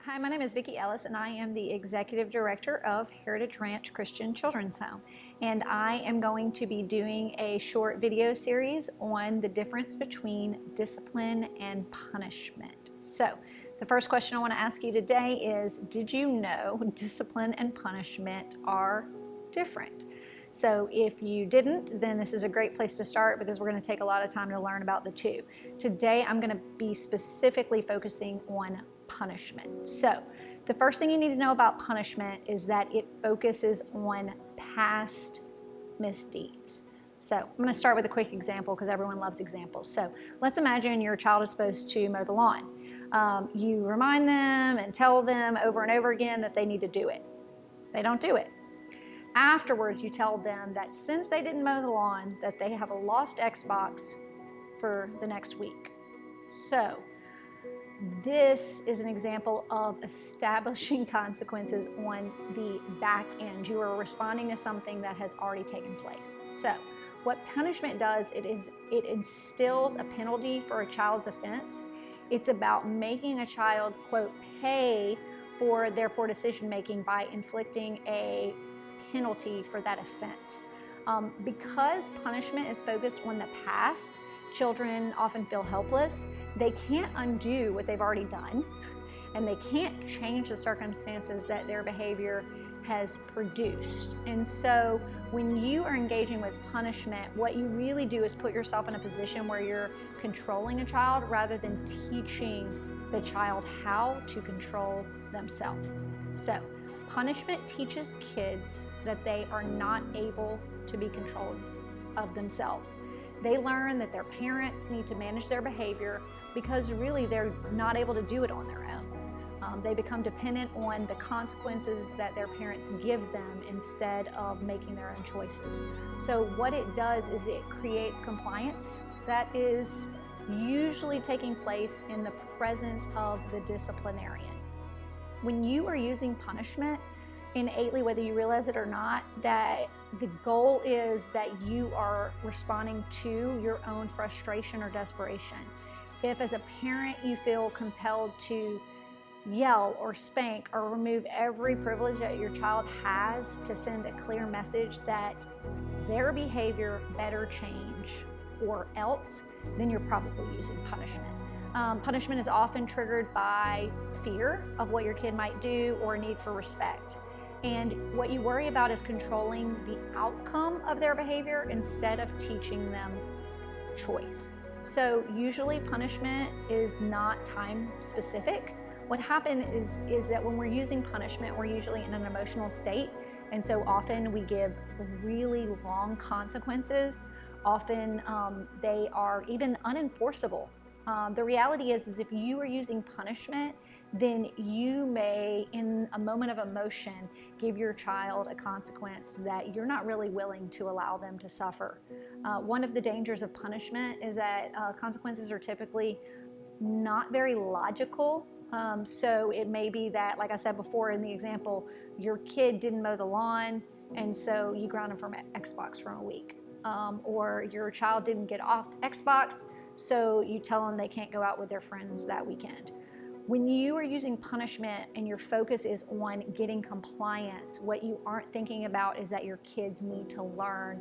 Hi, my name is Vicki Ellis, and I am the Executive Director of Heritage Ranch Christian Children's Home. And I am going to be doing a short video series on the difference between discipline and punishment. So, the first question I want to ask you today is, did you know discipline and punishment are different? So if you didn't, then this is a great place to start because we're going to take a lot of time to learn about the two. Today, I'm going to be specifically focusing on punishment. So the first thing you need to know about punishment is that it focuses on past misdeeds. So I'm going to start with a quick example because everyone loves examples. So let's imagine your child is supposed to mow the lawn. You remind them and tell them over and over again that they need to do it. They don't do it. Afterwards, you tell them that since they didn't mow the lawn, that they have a lost Xbox for the next week. So this is an example of establishing consequences on the back end. You are responding to something that has already taken place. So what punishment does, it instills a penalty for a child's offense. It's about making a child, quote, pay for their poor decision making by inflicting a penalty for that offense. Because punishment is focused on the past, children often feel helpless. They can't undo what they've already done, and they can't change the circumstances that their behavior has produced. And so when you are engaging with punishment, what you really do is put yourself in a position where you're controlling a child rather than teaching the child how to control themselves. So punishment teaches kids that they are not able to be controlled of themselves. They learn that their parents need to manage their behavior because really they're not able to do it on their own. They become dependent on the consequences that their parents give them instead of making their own choices. So what it does is it creates compliance that is usually taking place in the presence of the disciplinarian. When you are using punishment, innately, whether you realize it or not, that the goal is that you are responding to your own frustration or desperation. If as a parent you feel compelled to yell or spank or remove every privilege that your child has to send a clear message that their behavior better change or else, then you're probably using punishment. Punishment is often triggered by fear of what your kid might do or a need for respect. And what you worry about is controlling the outcome of their behavior instead of teaching them choice. So usually punishment is not time specific. What happens is that when we're using punishment, we're usually in an emotional state. And so often we give really long consequences. Often they are even unenforceable. The reality is if you are using punishment, then you may, in a moment of emotion, give your child a consequence that you're not really willing to allow them to suffer. One of the dangers of punishment is that consequences are typically not very logical. So it may be that, like I said before in the example, your kid didn't mow the lawn, and so you ground them from Xbox for a week. Or your child didn't get off Xbox, so you tell them they can't go out with their friends that weekend. When you are using punishment and your focus is on getting compliance, what you aren't thinking about is that your kids need to learn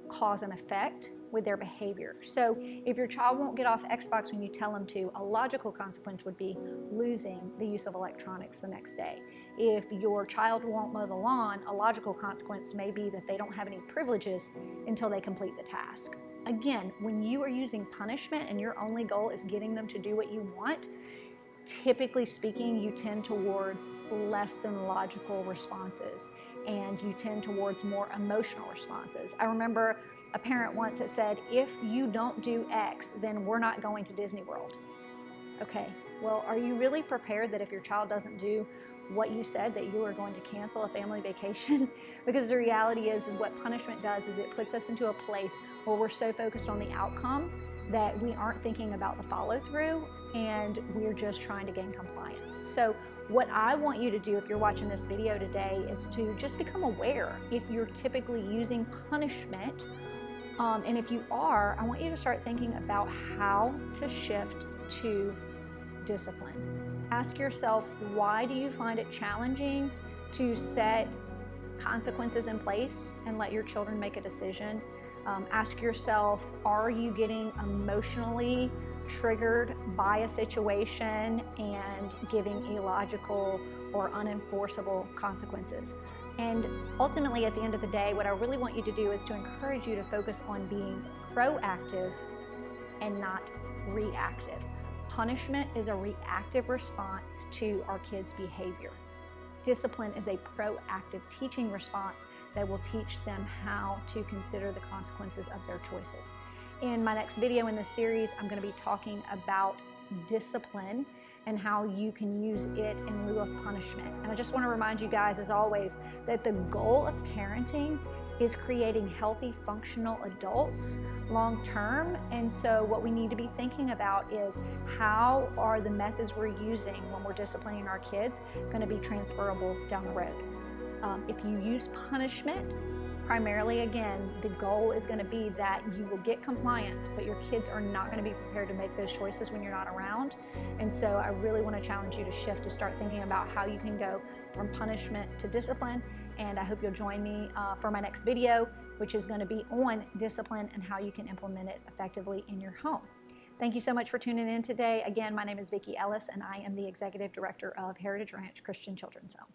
cause and effect with their behavior. So if your child won't get off Xbox when you tell them to, a logical consequence would be losing the use of electronics the next day. If your child won't mow the lawn, a logical consequence may be that they don't have any privileges until they complete the task. Again, when you are using punishment and your only goal is getting them to do what you want, typically speaking, you tend towards less than logical responses and you tend towards more emotional responses. I remember a parent once that said, if you don't do X, then we're not going to Disney World. Okay, well, are you really prepared that if your child doesn't do what you said, that you are going to cancel a family vacation? Because the reality is what punishment does is it puts us into a place where we're so focused on the outcome that we aren't thinking about the follow through and we're just trying to gain compliance. So what I want you to do if you're watching this video today is to just become aware if you're typically using punishment. And if you are, I want you to start thinking about how to shift to discipline. Ask yourself, why do you find it challenging to set consequences in place and let your children make a decision? Ask yourself, are you getting emotionally triggered by a situation and giving illogical or unenforceable consequences? And ultimately, at the end of the day, what I really want you to do is to encourage you to focus on being proactive and not reactive. Punishment is a reactive response to our kids' behavior. Discipline is a proactive teaching response that will teach them how to consider the consequences of their choices. In my next video in this series, I'm going to be talking about discipline and how you can use it in lieu of punishment. And I just want to remind you guys, as always, that the goal of parenting is creating healthy, functional adults long term. And so what we need to be thinking about is, how are the methods we're using when we're disciplining our kids going to be transferable down the road? If you use punishment, primarily, again, the goal is going to be that you will get compliance, but your kids are not going to be prepared to make those choices when you're not around. And so I really want to challenge you to shift, to start thinking about how you can go from punishment to discipline. And I hope you'll join me for my next video, which is going to be on discipline and how you can implement it effectively in your home. Thank you so much for tuning in today. Again, my name is Vicki Ellis, and I am the Executive Director of Heritage Ranch Christian Children's Home.